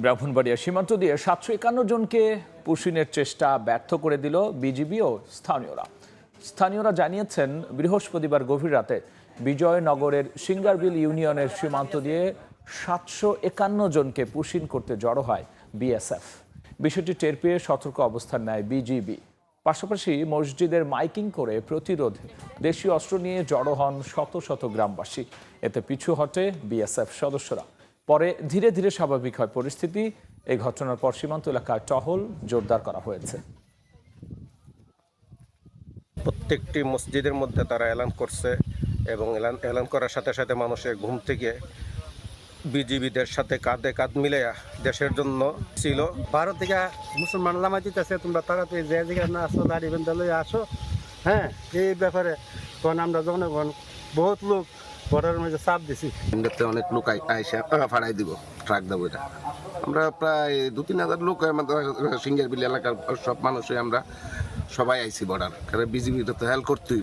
ব্রাহ্মণবাড়িয়া সীমান্ত দিয়ে ৭৫১ জনকে পুশিনের চেষ্টা ব্যর্থ করে দিল বিজিবি ও স্থানীয়রা। স্থানীয়রা জানিয়েছেন, বৃহস্পতিবার গভীর রাতে বিজয়নগরের সিঙ্গারবিল ইউনিয়নের সীমান্ত দিয়ে ৭৫১ জনকে পুশিন করতে জড়ো হয় বিএসএফ। বিষয়টি টের পেয়ে সতর্ক অবস্থান নেয় বিজিবি। পাশাপাশি মসজিদের মাইকিং করে প্রতিরোধ দেশীয় অস্ত্র নিয়ে জড়ো হন শত শত গ্রামবাসী। এতে পিছু হটে বিএসএফ সদস্যরা। পরে ধীরে ধীরে স্বাভাবিক হয় পরিস্থিতি। এই ঘটনার পর সীমান্ত এলাকায় টহল জোরদার করা হয়েছে। প্রত্যেকটি মসজিদের মধ্যে তারা এলান করছে এবং এলান করার সাথে সাথে মানুষের ঘুম থেকে বিজিবিদের সাথে কাঁধে কাঁধ মিলে দেশের জন্য ছিল। ভারত থেকে মুসলমান লামা দিতেছে, তোমরা তাড়াতাড়ি যে জায়গায় না আসো দাড়ি বেঁধে লয়ে আসো। হ্যাঁ, এই ব্যাপারে তখন আমরা জনগণ বহুত লোক বর্ডারের মধ্যে চাপ দিছি। ইন্ডিয়াতে অনেক লোক আইসা ফাড়াই দিব ট্রাক দেবো। এটা আমরা প্রায় 2-3 হাজার লোক আমাদের সিঙ্গারবিল এলাকার সব মানুষই আমরা সবাই আইছি বর্ডার, কারণ বিজিবি তো হেল্প করতেই।